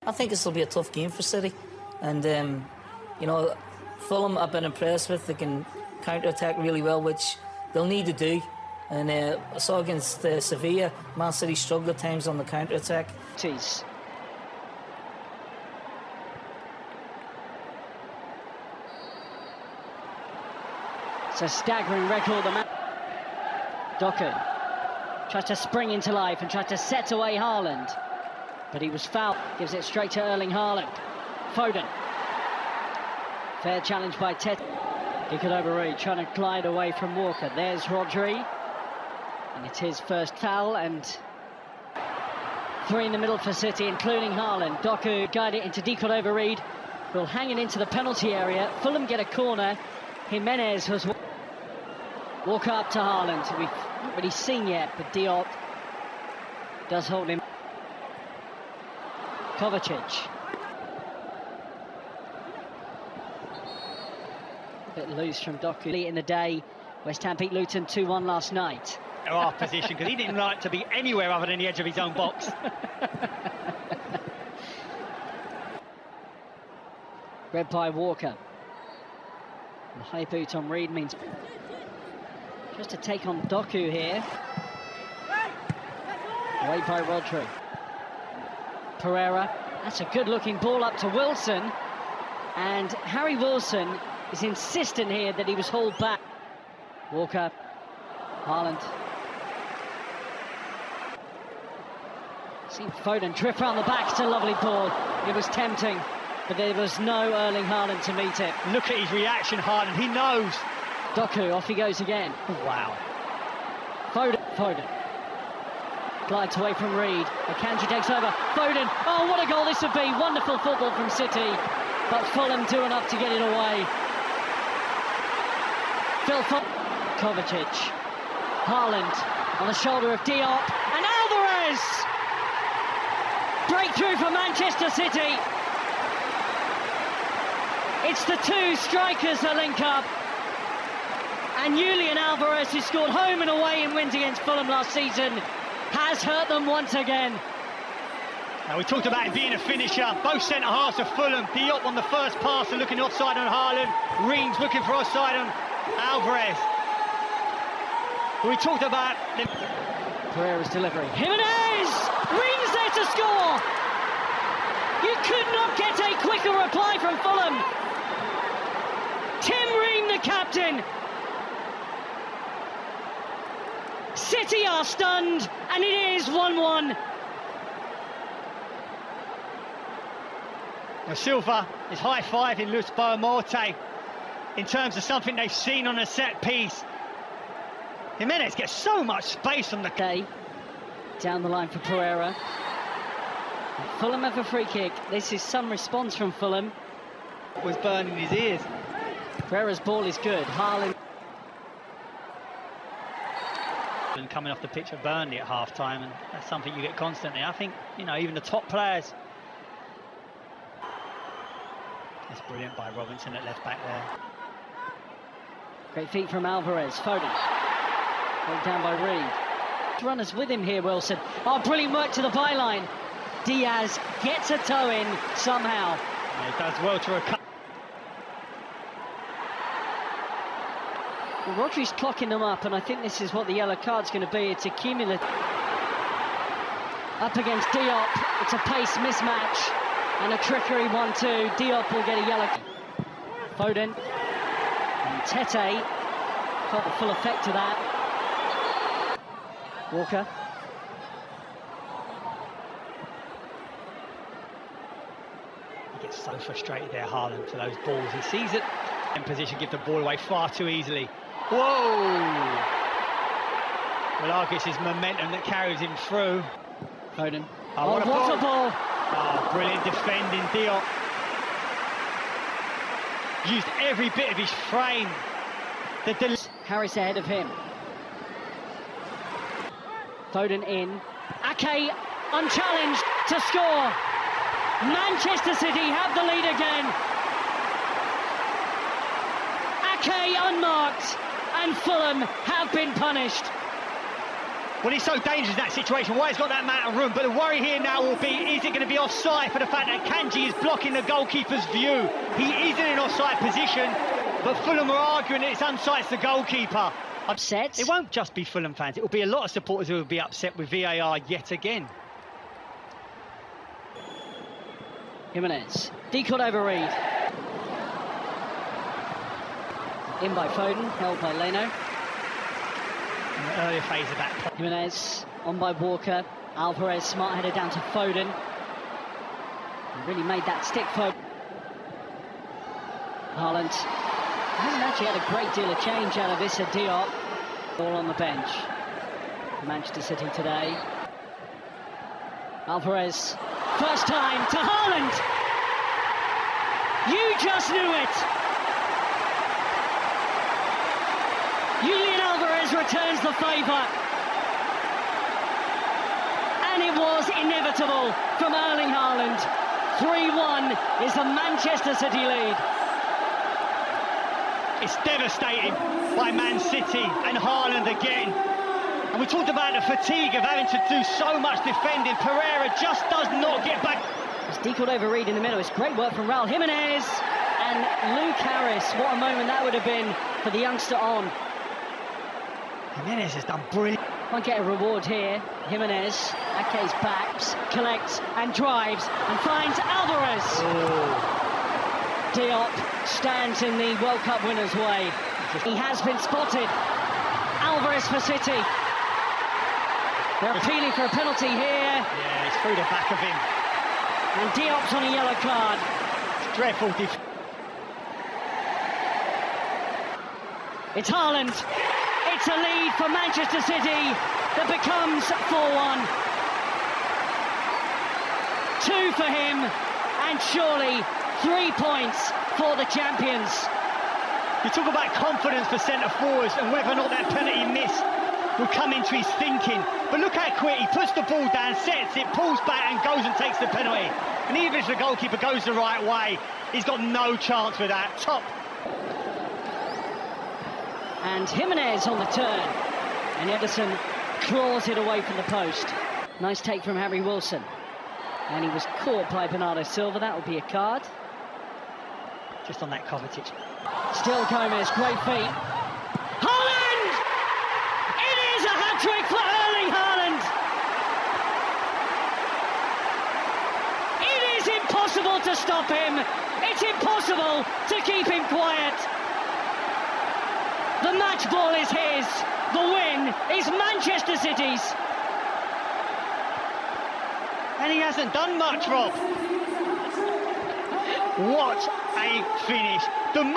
I think this will be a tough game for City, and you know, Fulham I've been impressed with. They can counter-attack really well, which they'll need to do. And I saw against Sevilla, Man City struggled at times on the counter-attack. It's a staggering record. Doku tries to spring into life and tries to set away Haaland, but he was fouled. Gives it straight to Erling Haaland. Foden. Fair challenge by Tet. He could overread, trying to glide away from Walker. There's Rodri. And it's his first foul, and 3 in the middle for City, including Haaland. Doku guide it into Cordova-Reid, will hang it into the penalty area. Fulham get a corner. Jimenez was walk up to Haaland, who we've not really seen yet, but Diop does hold him. Kovacic. A bit loose from Doku. Late in the day, West Ham beat Luton 2-1 last night. Our position, because he didn't like to be anywhere other than the edge of his own box. Read by Walker. The high boot on Reid means just to take on Doku here. Away by Rodri. Pereira. That's a good-looking ball up to Wilson. And Harry Wilson is insistent here that he was hauled back. Walker. Haaland. Seen Foden drift around the back. It's a lovely ball. It was tempting, but there was no Erling Haaland to meet it. Look at his reaction, Haaland. He knows. Doku, off he goes again. Wow. Foden. Glides away from Reid. Akanji takes over. Foden. Oh, what a goal this would be. Wonderful football from City. But Fulham do enough to get it away. Kovacic. Haaland on the shoulder of Diop. And Alvarez! Breakthrough for Manchester City. It's the 2 strikers that link up. And Julian Alvarez, who scored home and away in wins against Fulham last season, has hurt them once again. Now, we talked about him being a finisher. Both centre-halves of Fulham. Diop on the first pass and looking offside on Haaland. Reams looking for offside on Alvarez. We talked about... Pereira's delivery. Jimenez! Reams there to score! You could not get a quicker reply from Fulham. Tim Ream, the captain. City are stunned, and it is 1-1. Now, Silva is high-fiving Luis Boamorte in terms of something they've seen on a set piece. Jimenez gets so much space on the... Okay, down the line for Pereira. And Fulham have a free kick. This is some response from Fulham. Was burning his ears. Pereira's ball is good. Haaland. And coming off the pitch at Burnley at half-time, and that's something you get constantly. I think, you know, even the top players. It's brilliant by Robinson at left-back there. Great feet from Alvarez. Foden. Held down by Reid. Runners with him here, Wilson. Oh, brilliant work to the byline. Diaz gets a toe in somehow. Yeah, he does well to recover. Well, Rodri's clocking them up, and I think this is what the yellow card's going to be. It's accumulative. Up against Diop. It's a pace mismatch and a trickery 1-2. Diop will get a yellow. Foden. And Tete felt the full effect of that. Walker. He gets so frustrated there, Haaland, for those balls. He sees it in position, give the ball away far too easily. Whoa! Well, I guess it's momentum that carries him through. Foden. Oh, what a ball! Oh, brilliant defending, Diop. Used every bit of his frame. Harris ahead of him. Foden in. Ake unchallenged to score. Manchester City have the lead again. Ake unmarked, and Fulham have been punished. Well, he's so dangerous in that situation. Why he's got that amount of room? But the worry here now will be, is it going to be offside for the fact that Kanji is blocking the goalkeeper's view? He is in an offside position, but Fulham are arguing that it's unsights the goalkeeper. Upset. It won't just be Fulham fans. It will be a lot of supporters who will be upset with VAR yet again. Jimenez. Decode over Reed. In by Foden, held by Leno. In the earlier phase of that. Jimenez on by Walker. Alvarez smart header down to Foden. He really made that stick, Foden. Haaland hasn't actually had a great deal of change out of Issa Diop. All on the bench for Manchester City today. Alvarez, first time to Haaland. You just knew it. Julian Alvarez returns the favour. And it was inevitable from Erling Haaland. 3-1 is the Manchester City lead. It's devastating by Man City and Haaland again. And we talked about the fatigue of having to do so much defending. Pereira just does not get back. It's decalled over Reed in the middle. It's great work from Raul Jimenez and Luke Harris. What a moment that would have been for the youngster on. Jimenez has done brilliant. Can't get a reward here. Jimenez, Ake's backs, collects and drives and finds Alvarez. Oh. Diop stands in the World Cup winner's way. He has been spotted. Alvarez for City. They're appealing for a penalty here. Yeah, it's through the back of him. And Diop's on a yellow card. It's dreadful. It's Haaland. It's a lead for Manchester City that becomes 4-1. 2 for him, and surely 3 points for the champions. You talk about confidence for centre-forwards and whether or not that penalty miss will come into his thinking. But look how quick he puts the ball down, sets it, pulls back and goes and takes the penalty. And even if the goalkeeper goes the right way, he's got no chance with that. Top. And Jimenez on the turn. And Ederson claws it away from the post. Nice take from Harry Wilson. And he was caught by Bernardo Silva. That will be a card. Just on that Kovacic. Still Gomez, great feet. Haaland! It is a hat-trick for Erling Haaland! It is impossible to stop him. It's impossible to keep him quiet. The match ball is his. The win is Manchester City's. And he hasn't done much, Rob. What a finish. The move